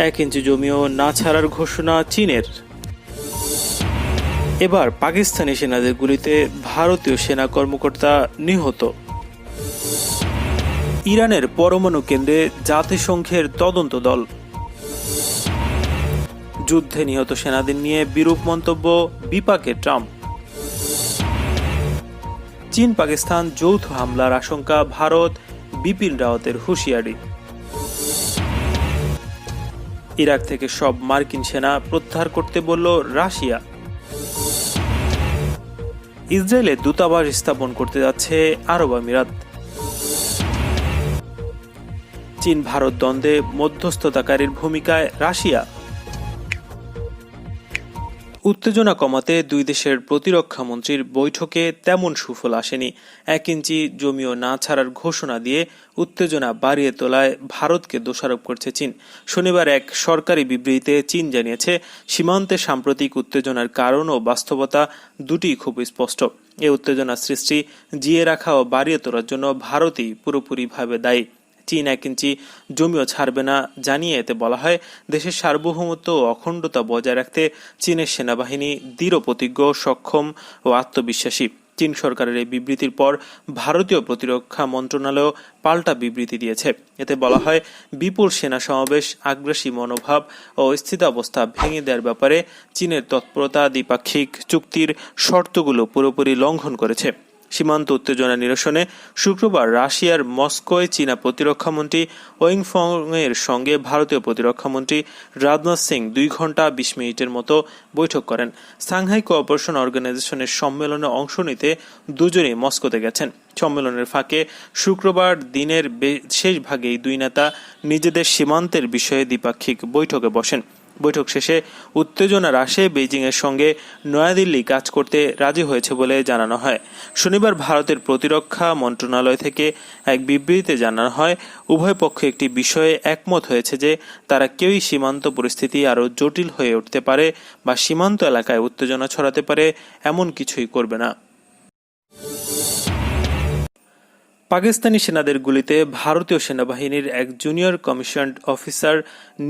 1 ইঞ্চি জমিও না ছাড়ার ঘোষণা চীনের। এবার পাকিস্তানি সেনাদের গুলিতে ভারতীয় সেনা কর্মকর্তা নিহত। ইরানের পরমাণু কেন্দ্রে জাতিসংঘের তদন্ত দল। যুদ্ধে নিহত সেনাদের নিয়ে বিরূপ মন্তব্য বিপাকে ট্রাম্প। চীন পাকিস্তান যৌথ হামলার আশঙ্কা ভারত, বিপিন রাওয়াতের হুঁশিয়ারি। ইরাক থেকে সব মার্কিন সেনা প্রত্যাহার করতে বলল রাশিয়া। ইসরায়েলে দূতাবাস স্থাপন করতে যাচ্ছে আরব আমিরাত। চীন ভারত দ্বন্দ্বে মধ্যস্থতাকারীর ভূমিকায় রাশিয়া। উত্তেজনা কমাতে দুই দেশের প্রতিরক্ষা মন্ত্রীর বৈঠকে তেমন সুফল আসেনি। 1 ইঞ্চি জমিও না ছাড়ার ঘোষণা দিয়ে উত্তেজনা বাড়িয়ে তোলায় ভারতকে দোষারোপ করছে চীন। শনিবার এক সরকারি বিবৃতিতে চীন জানিয়েছে, সীমান্তে সাম্প্রতিক উত্তেজনার কারণ ও বাস্তবতা দুটিই খুব স্পষ্ট। এ উত্তেজনা সৃষ্টি, জিয়ে রাখা ও বাড়িয়ে তোলার জন্য ভারতই পুরোপুরিভাবে দায়ী। চীন 1 ইঞ্চি জমিও ছাড়বে না জানিয়ে এতে বলা হয়, দেশের সার্বভৌমত্ব ও অখণ্ডতা বজায় রাখতে চীনের সেনাবাহিনী দৃঢ় প্রতিজ্ঞ, সক্ষম ও আত্মবিশ্বাসী। চীন সরকারের এই বিবৃতির পর ভারতীয় প্রতিরক্ষা মন্ত্রণালয় পাল্টা বিবৃতি দিয়েছে। এতে বলা হয়, বিপুল সেনা সমাবেশ, আগ্রাসী মনোভাব ও স্থিতাবস্থা ভেঙে দেওয়ার ব্যাপারে চীনের তৎপরতা দ্বিপাক্ষিক চুক্তির শর্তগুলো পুরোপুরি লঙ্ঘন করেছে। সীমান্ত উত্তেজনা নিরসনে শুক্রবার রাশিয়ার মস্কোয় চীনা প্রতিরক্ষামন্ত্রী ওয়েংফং এর সঙ্গে ভারতীয় প্রতিরক্ষামন্ত্রী রাজনাথ সিং 2 ঘণ্টা 20 মিনিটের মতো বৈঠক করেন। সাংহাই কোঅপারেশন অর্গানাইজেশনের সম্মেলনে অংশ নিতে দুজনেই মস্কোতে গেছেন। সম্মেলনের ফাঁকে শুক্রবার দিনের শেষ ভাগেই দুই নেতা নিজেদের সীমান্তের বিষয়ে দ্বিপাক্ষিক বৈঠকে বসেন। বৈঠক শেষে উত্তেজনা হ্রাসে বেইজিং এর সঙ্গে নয়াদিল্লি কাজ করতে রাজি হয়েছে বলে জানানো হয়। শনিবার ভারতের প্রতিরক্ষা মন্ত্রণালয় থেকে এক বিবৃতিতে জানানো হয়, উভয় পক্ষ একটি বিষয়ে একমত হয়েছে যে তারা কেউই সীমান্ত পরিস্থিতি আরও জটিল হয়ে উঠতে পারে বা সীমান্ত এলাকায় উত্তেজনা ছড়াতে পারে এমন কিছুই করবে না। পাকিস্তানি সেনাদের গুলিতে ভারতীয় সেনাবাহিনীর এক জুনিয়র কমিশনড অফিসার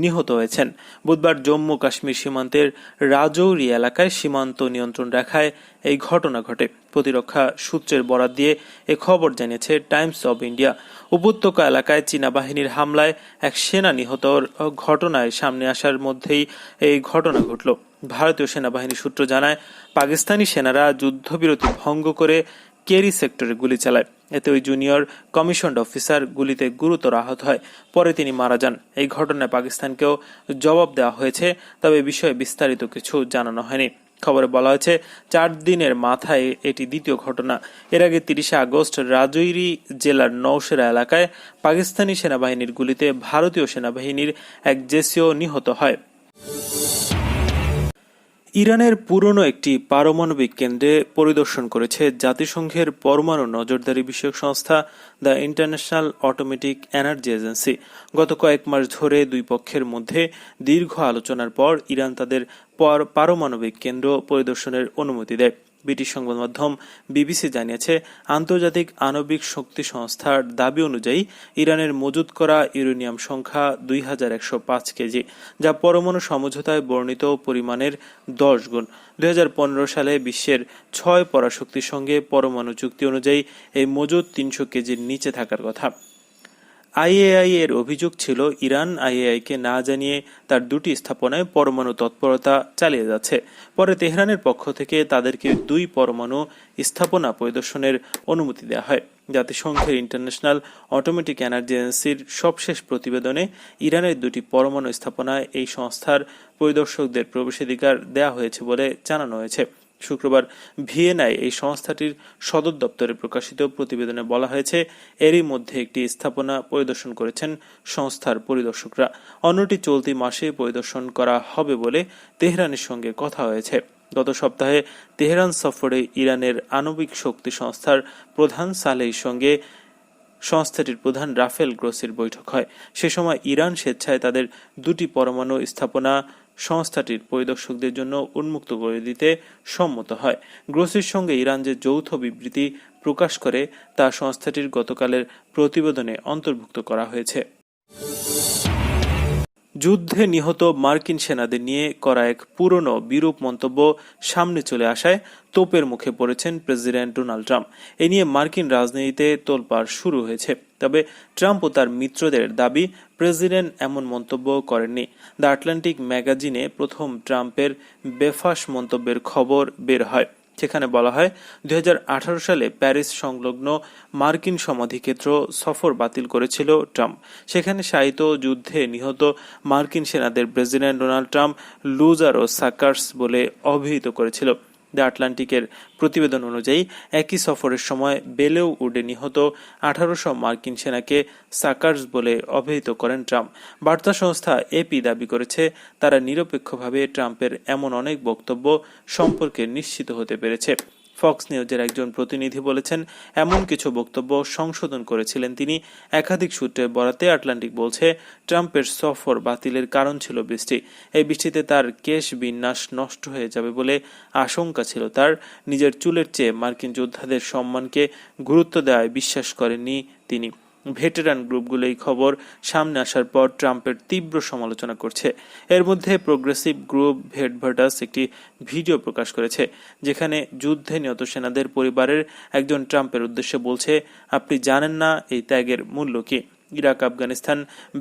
নিহত হয়েছেন। বুধবার জম্মু কাশ্মীর সীমান্তের রাজৌরি এলাকায় সীমান্ত নিয়ন্ত্রণ রেখায় এই ঘটনা ঘটে। প্রতিরক্ষা সূত্রের বরাত দিয়ে এ খবর জানিয়েছে টাইমস অব ইন্ডিয়া। উপত্যকা এলাকায় চীনা বাহিনীর হামলায় এক সেনা নিহতর ঘটনায় সামনে আসার মধ্যেই এই ঘটনা ঘটল। ভারতীয় সেনাবাহিনী সূত্র জানায়, পাকিস্তানি সেনারা যুদ্ধবিরতি ভঙ্গ করে কেরি সেক্টরে গুলি চালায়। এতে ওই জুনিয়র কমিশনড অফিসার গুলিতে গুরুতর আহত হয়। পরে তিনি মারা যান। এই ঘটনায় পাকিস্তানকেও জবাব দেওয়া হয়েছে, তবে বিষয়ে বিস্তারিত কিছু জানানো হয়নি। খবরে বলা হয়েছে, 4 দিনের মাথায় এটি দ্বিতীয় ঘটনা। এর আগে 30 আগস্ট রাজৌরি জেলার নওশেরা এলাকায় পাকিস্তানি সেনাবাহিনীর গুলিতে ভারতীয় সেনাবাহিনীর এক জেসিও নিহত হয়। ইরানের পুরনো একটি পারমাণবিক কেন্দ্রে পরিদর্শন করেছে জাতিসংঘের পরমাণু নজরদারি বিষয়ক সংস্থা the international automatic energy agency. গত কয়েক মাস ধরে দুই পক্ষের মধ্যে দীর্ঘ আলোচনার পর ইরান তাদের পারমাণবিক কেন্দ্র পরিদর্শনের অনুমতি দেয়। ব্রিটিশ সংবাদ মাধ্যম বিবিসি জানিয়েছে, আন্তর্জাতিক আণবিক শক্তি সংস্থার দাবি অনুযায়ী ইরানের মজুত করা ইউরেনিয়াম সংখ্যা 2105 কেজি, যা পরমাণু সমঝোতায় বর্ণিত পরিমাণের 10 গুণ। 2015 সালে বিশ্বের 6 পরাশক্তির সঙ্গে পরমাণু চুক্তি অনুযায়ী এই মজুত 300 কেজির নিচে থাকার কথা। আইএআই এর অভিযোগ ছিল, ইরান আইএআইকে না জানিয়ে তার 2টি স্থাপনায় পরমাণু তৎপরতা চালিয়ে যাচ্ছে। পরে তেহরানের পক্ষ থেকে তাদেরকে 2 পরমাণু স্থাপনা পরিদর্শনের অনুমতি দেওয়া হয়। জাতিসংঘের ইন্টারন্যাশনাল অটোমেটিক এনার্জি এজেন্সির সবশেষ প্রতিবেদনে ইরানের 2টি পরমাণু স্থাপনায় এই সংস্থার পরিদর্শকদের প্রবেশাধিকার দেওয়া হয়েছে বলে জানানো হয়েছে। শুক্রবার ভিয়েনায় এই সংস্থাটির সদর দপ্তরে প্রকাশিত প্রতিবেদনে বলা হয়েছে, এরই মধ্যে একটি স্থাপনা পরিদর্শন করেছেন সংস্থার পরিদর্শকরা। অন্যটি চলতি মাসে পরিদর্শন করা হবে বলে তেহরানের সঙ্গে কথা হয়েছে। গত সপ্তাহে তেহরান সফরে ইরানের আণবিক শক্তি সংস্থার প্রধান সালেহির সঙ্গে সংস্থাটির প্রধান রাফেল গ্রোসির বৈঠক হয়। সে সময় ইরান স্বেচ্ছায় তাদের 2টি পরমাণু স্থাপনা সংস্থাটির পরিদর্শকদের জন্য উন্মুক্ত করে দিতে সম্মত হয়। গ্রোসির সঙ্গে ইরান যে যৌথ বিবৃতি প্রকাশ করে তা সংস্থাটির গতকালের প্রতিবেদনে অন্তর্ভুক্ত করা হয়েছে। যুদ্ধে নিহত মার্কিন সেনাদের নিয়ে করা এক পুরনো বিরূপ মন্তব্য সামনে চলে আসায় তোপের মুখে পড়েছেন প্রেসিডেন্ট ডোনাল্ড ট্রাম্প। এ নিয়ে মার্কিন রাজনীতিতে তোলপাড় শুরু হয়েছে। তবে ট্রাম্প ও তার মিত্রদের দাবি, প্রেসিডেন্ট এমন মন্তব্য করেননি। দ্য আটলান্টিক ম্যাগাজিনে প্রথম ট্রাম্পের বেফাঁস মন্তব্যের খবর বের হয়। সেখানে বলা হয়, 2018 সালে প্যারিস সংলগ্ন মার্কিন সমাধিক্ষেত্র সফর বাতিল করেছিল ট্রাম্প। সেখানে শায়িত যুদ্ধে নিহত মার্কিন সেনাদের প্রেসিডেন্ট ডোনাল্ড ট্রাম্প লুজার ও সাকার্স বলে অভিহিত করেছিল। দ্য আটলান্টিকের প্রতিবেদন অনুযায়ী একই সফরের সময় বেলেউডে নিহত 1800 মার্কিন সেনাকে সাকার্স বলে অভিহিত করেন ট্রাম্প। বার্তা সংস্থা এপি দাবি করেছে, তারা নিরপেক্ষভাবে ট্রাম্পের এমন অনেক বক্তব্য সম্পর্কে নিশ্চিত হতে পেরেছে। ফক্স নিউজের একজন প্রতিনিধি বলেছেন, এমন কিছু বক্তব্য সংশোধন করেছিলেন তিনি। একাধিক সূত্রের বরাতে আটলান্টিক বলছে, ট্রাম্পের সফর বাতিলের কারণ ছিল বৃষ্টি। এই বৃষ্টিতে তার কেশ বিন্যাস নষ্ট হয়ে যাবে বলে আশঙ্কা ছিল তার। নিজের চুলের চেয়ে মার্কিন যোদ্ধাদের সম্মানকে গুরুত্ব দেওয়ায় বিশ্বাস করেননি তিনি। ভেটেরান গ্রুপগুলো এই খবর সামনে আসার পর ট্রাম্পের তীব্র সমালোচনা করছে। এর মধ্যে প্রোগ্রেসিভ গ্রুপ ভেটভার্টাস একটি ভিডিও প্রকাশ করেছে, যেখানে যুদ্ধে নিহত সেনাদের পরিবারের একজন ট্রাম্পের উদ্দেশ্যে বলছে, আপনি জানেন না এই ত্যাগের মূল্য কি। Iraq Afghanistan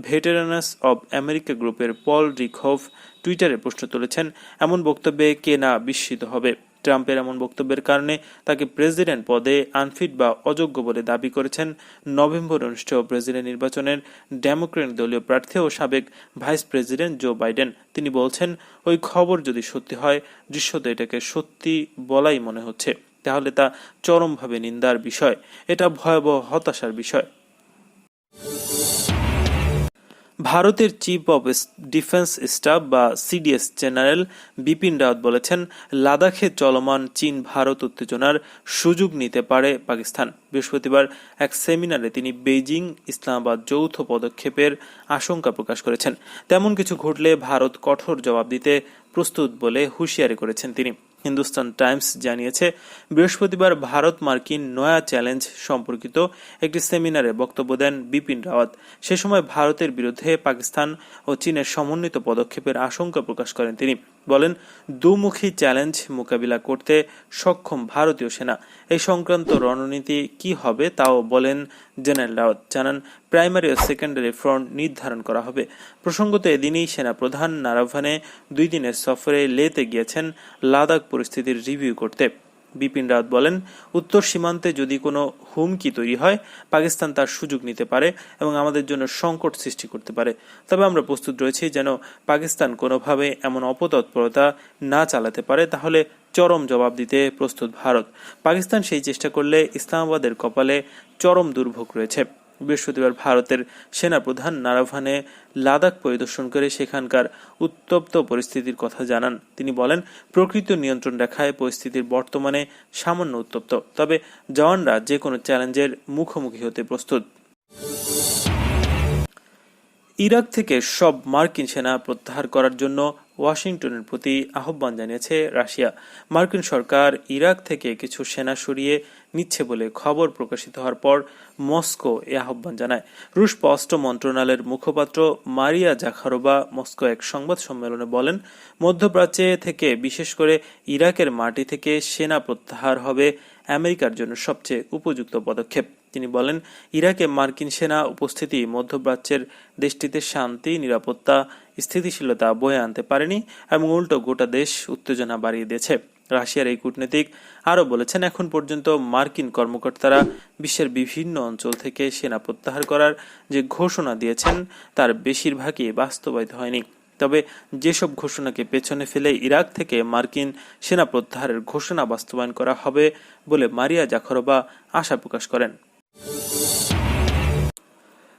veterans of America গ্রুপের পল রিকহফ টুইটারে প্রশ্ন তুলেছেন, এমন বক্তব্যে কে না বিস্মিত হবে। ট্রাম্পের এমন বক্তব্যের কারণে তাকে প্রেসিডেন্ট পদে আনফিট বা অযোগ্য বলে দাবি করেছেন নভেম্বর অনুষ্ঠেয় প্রেসিডেন্ট নির্বাচনের ডেমোক্রেট দলীয় প্রার্থী ও সাবেক ভাইস প্রেসিডেন্ট জো বাইডেন। তিনি বলছেন, ওই খবর যদি সত্যি হয়, দৃশ্যত এটাকে সত্যি বলাই মনে হচ্ছে, তাহলে তা চরমভাবে নিন্দার বিষয়। এটা ভয়াবহ হতাশার বিষয়। ভারতের চিফ অব ডিফেন্স স্টাফ বা সিডিএস জেনারেল বিপিন রাওয়াত বলেছেন, লাদাখে চলমান চীন ভারত উত্তেজনার সুযোগ নিতে পারে পাকিস্তান। বৃহস্পতিবার এক সেমিনারে তিনি বেইজিং ইসলামাবাদ যৌথ পদক্ষেপের আশঙ্কা প্রকাশ করেছেন। তেমন কিছু ঘটলে ভারত কঠোর জবাব দিতে প্রস্তুত বলে হুঁশিয়ারি করেছেন তিনি। হিন্দুস্তান টাইমস জানিয়েছে, বৃহস্পতিবার ভারত মার্কিন নয়া চ্যালেঞ্জ সম্পর্কিত একটি সেমিনারে বক্তব্য দেন বিপিন রাওয়াত। সে সময় ভারতের বিরুদ্ধে পাকিস্তান ও চীনের সমন্বিত পদক্ষেপের আশঙ্কা প্রকাশ করেন তিনি। বলেন, দুমুখী চ্যালেঞ্জ মোকাবিলা করতে সক্ষম ভারতীয় সেনা। এই সংক্রান্ত রণনীতি কি হবে তাও বলেন জেনারেল রাওয়াত। জানান, প্রাইমারি ও সেকেন্ডারি ফ্রন্ট নির্ধারণ করা হবে। প্রসঙ্গত, এদিনই সেনাপ্রধান নারাভানে 2 দিনের সফরে লেতে গিয়েছেন লাদাখ পরিস্থিতির রিভিউ করতে। বিপিন রাওয়াত বলেন, উত্তর সীমান্তে যদি কোনো হুমকি তৈরি হয়, পাকিস্তান তার সুযোগ নিতে পারে এবং আমাদের জন্য সংকট সৃষ্টি করতে পারে। তবে আমরা প্রস্তুত রয়েছি যেন পাকিস্তান কোনোভাবে এমন অপতৎপরতা না চালাতে পারে, তাহলে চরম জবাব দিতে প্রস্তুত ভারত। পাকিস্তান সেই চেষ্টা করলে ইসলামাবাদের কপালে চরম দুর্ভোগ রয়েছে। বৃহস্পতিবার ভারতের সেনাপ্রধান নারাভানে লাদাখ পরিদর্শন করে সেখানকার উত্তপ্ত পরিস্থিতির কথা জানান। তিনি বলেন, প্রকৃত নিয়ন্ত্রণ রেখায় পরিস্থিতির বর্তমানে সামান্য উত্তপ্ত, তবে জওয়ানরা যে কোনো চ্যালেঞ্জের মুখোমুখি হতে প্রস্তুত। ইরাক থেকে সব মার্কিন সেনা প্রত্যাহার করার জন্য ওয়াশিংটনের প্রতি আহ্বান জানিয়েছে রাশিয়া। মার্কিন সরকার ইরাক থেকে কিছু সেনা সরিয়ে নিচ্ছে বলে খবর প্রকাশিত হওয়ার পর মস্কো এ আহ্বান জানায়। রুশ পররাষ্ট্র মন্ত্রণালয়ের মুখপাত্র মারিয়া জাখারোভা মস্কো এক সংবাদ সম্মেলনে বলেন, মধ্যপ্রাচ্যে থেকে বিশেষ করে ইরাকের মাটি থেকে সেনা প্রত্যাহার হবে আমেরিকার জন্য সবচেয়ে উপযুক্ত পদক্ষেপ। তিনি বলেন, ইরাকে মার্কিন সেনা উপস্থিতি মধ্যপ্রাচ্যের দেশটিতে শান্তি, নিরাপত্তা, স্থিতিশীলতা বয়ে আনতে পারেনি এবং উল্টো গোটা দেশ উত্তেজনা বাড়িয়ে দিয়েছে। রাশিয়ার এই কূটনীতিক আরও বলেছেন, এখন পর্যন্ত মার্কিন কর্মকর্তারা বিশ্বের বিভিন্ন অঞ্চল থেকে সেনা প্রত্যাহার করার যে ঘোষণা দিয়েছেন তার বেশিরভাগই বাস্তবায়িত হয়নি। তবে যেসব ঘোষণাকে পেছনে ফেলে ইরাক থেকে মার্কিন সেনা প্রত্যাহারের ঘোষণা বাস্তবায়ন করা হবে বলে মারিয়া জাখারোভা আশা প্রকাশ করেন।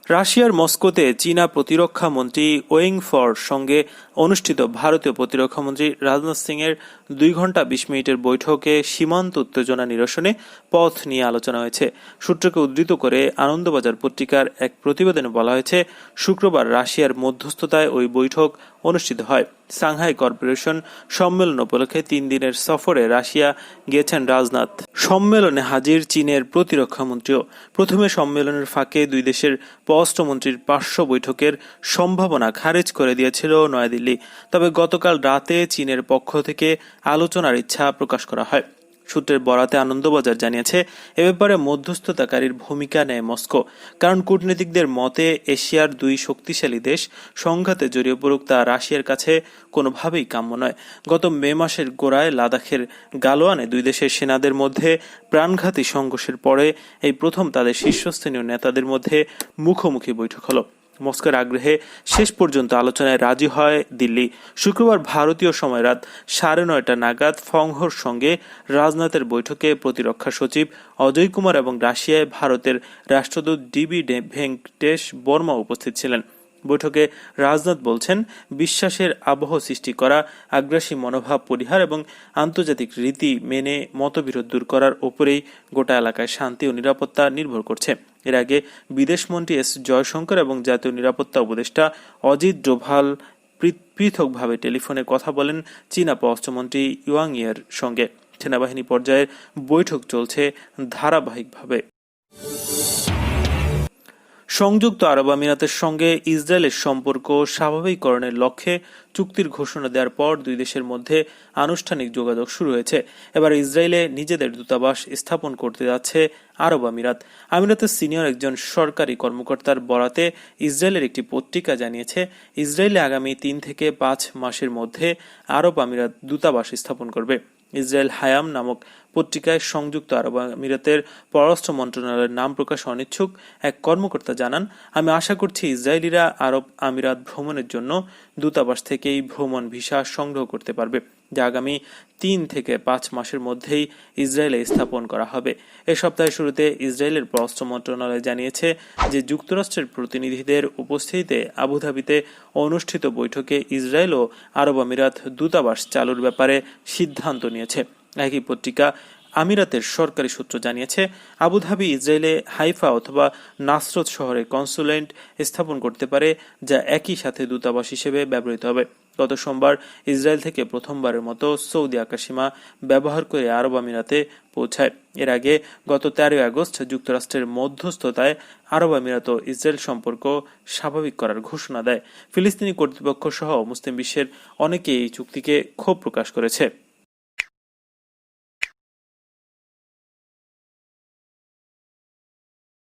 রাশিয়ার মস্কোতে চীনা প্রতিরক্ষা মন্ত্রী ওয়েং ফর সঙ্গে অনুষ্ঠিত ভারতীয় প্রতিরক্ষামন্ত্রী রাজনাথ সিং এর 2 ঘন্টা 20 মিনিটের বৈঠকে সীমান্ত উত্তেজনা নিরসনে পথ নিয়ে আলোচনা হয়েছে। সূত্রকে উদ্ধৃত করে আনন্দবাজার পত্রিকার এক প্রতিবেদনে বলা হয়েছে, শুক্রবার রাশিয়ার মধ্যস্থতায় ওই বৈঠক অনুষ্ঠিত হয়। সাংহাই কর্পোরেশন সম্মেলন উপলক্ষে 3 দিনের সফরে রাশিয়া গিয়েছেন রাজনাথ। সম্মেলনে হাজির চীনের প্রতিরক্ষামন্ত্রীও। প্রথমে সম্মেলনের ফাঁকে দুই দেশের পররাষ্ট্রমন্ত্রীর 500 বৈঠকের সম্ভাবনা খারিজ করে দিয়েছিল নয়াদিল্লি। তবে গতকাল রাতে চীনের পক্ষ থেকে আলোচনার ইচ্ছা প্রকাশ করা হয়। সূত্রের বরাতে আনন্দবাজার জানিয়েছে, এ ব্যাপারে মধ্যস্থতাকারীর ভূমিকা নেয় মস্কো। কারণ কূটনীতিকদের মতে এশিয়ার 2 শক্তিশালী দেশ সংঘাতে জড়িয়ে পড়ুক তা রাশিয়ার কাছে কোনোভাবেই কাম্য নয়। গত মে মাসের গোড়ায় লাদাখের গালোয়ানে 2 দেশের সেনাদের মধ্যে প্রাণঘাতী সংঘর্ষের পরে এই প্রথম তাদের শীর্ষস্থানীয় নেতাদের মধ্যে মুখোমুখি বৈঠক হলো। মস্কোর আগ্রহে শেষ পর্যন্ত আলোচনায় রাজি হয় দিল্লি। শুক্রবার ভারতীয় সময় রাত 9:30 নাগাদ ফংহোর সঙ্গে রাজনাথের বৈঠকে প্রতিরক্ষা সচিব অজয় কুমার এবং রাশিয়ায় ভারতের রাষ্ট্রদূত ডিবি ভেঙ্কটেশ বর্মা উপস্থিত ছিলেন। বৈঠকে রাজনাথ বলছেন, বিশ্বাসের আবহ সৃষ্টি করা, আগ্রাসী মনোভাব পরিহার এবং আন্তর্জাতিক রীতি মেনে মতবিরোধ দূর করার উপরেই গোটা এলাকায় শান্তি ও নিরাপত্তা নির্ভর করছে। এর আগে বিদেশমন্ত্রী এস জয়শঙ্কর এবং জাতীয় নিরাপত্তা উপদেষ্টা অজিত ডোভাল পৃথকভাবে টেলিফোনে কথা বলেন চীনা পররাষ্ট্রমন্ত্রী ওয়াং ইয়ের সঙ্গে। সেনাবাহিনী পর্যায়ের বৈঠক চলছে ধারাবাহিকভাবে। সংযুক্ত আরব আমিরাতের সঙ্গে ইসরায়েলের সম্পর্ক স্বাভাবিককরণের লক্ষ্যে চুক্তির ঘোষণা দেওয়ার পর 2 দেশের মধ্যে আনুষ্ঠানিক যোগাযোগ শুরু হয়েছে। এবার ইসরায়েলে নিজেদের দূতাবাস স্থাপন করতে যাচ্ছে আরব আমিরাত। আমিরাতের সিনিয়র একজন সরকারি কর্মকর্তার বরাতে ইসরায়েলের একটি পত্রিকা জানিয়েছে, ইসরায়েলে আগামী 3 থেকে 5 মাসের মধ্যে আরব আমিরাত দূতাবাস স্থাপন করবে। ইসরায়েল হায়াম নামক পত্রিকায় সংযুক্ত আরব আমিরাতের পররাষ্ট্র মন্ত্রণালয়ের নাম প্রকাশে অনিচ্ছুক এক কর্মকর্তা জানান, আমি আশা করছি ইসরায়েলিরা আরব আমিরাত ভ্রমণের জন্য দূতাবাস থেকেই ভ্রমণ ভিসা সংগ্রহ করতে পারবে, যা আগামী 3 থেকে 5 মাসের মধ্যেই ইসরায়েলে স্থাপন করা হবে। এ সপ্তাহের শুরুতে ইসরায়েলের পররাষ্ট্র মন্ত্রণালয় জানিয়েছে যে যুক্তরাষ্ট্রের প্রতিনিধিদের উপস্থিতিতে আবুধাবিতে অনুষ্ঠিত বৈঠকে ইসরায়েল ও আরব আমিরাত দূতাবাস চালুর ব্যাপারে সিদ্ধান্ত নিয়েছে। একই পত্রিকা আমিরাতের সরকারি সূত্র জানিয়েছে, আবুধাবি ইসরায়েলে হাইফা অথবা নাসরত শহরে কনসুলেট স্থাপন করতে পারে, যা একই সাথে দূতাবাস হিসেবে ব্যবহৃত হবে। গত সোমবার ইসরায়েল থেকে প্রথমবারের মতো সৌদি আকাশসীমা ব্যবহার করে আরব আমিরাতে পৌঁছায়। এর আগে গত 13 আগস্ট যুক্তরাষ্ট্রের মধ্যস্থতায় আরব আমিরাত ও ইসরায়েল সম্পর্ক স্বাভাবিক করার ঘোষণা দেয়। ফিলিস্তিনি কর্তৃপক্ষ সহ মুসলিম বিশ্বের অনেকেই এই চুক্তিকে ক্ষোভ প্রকাশ করেছে।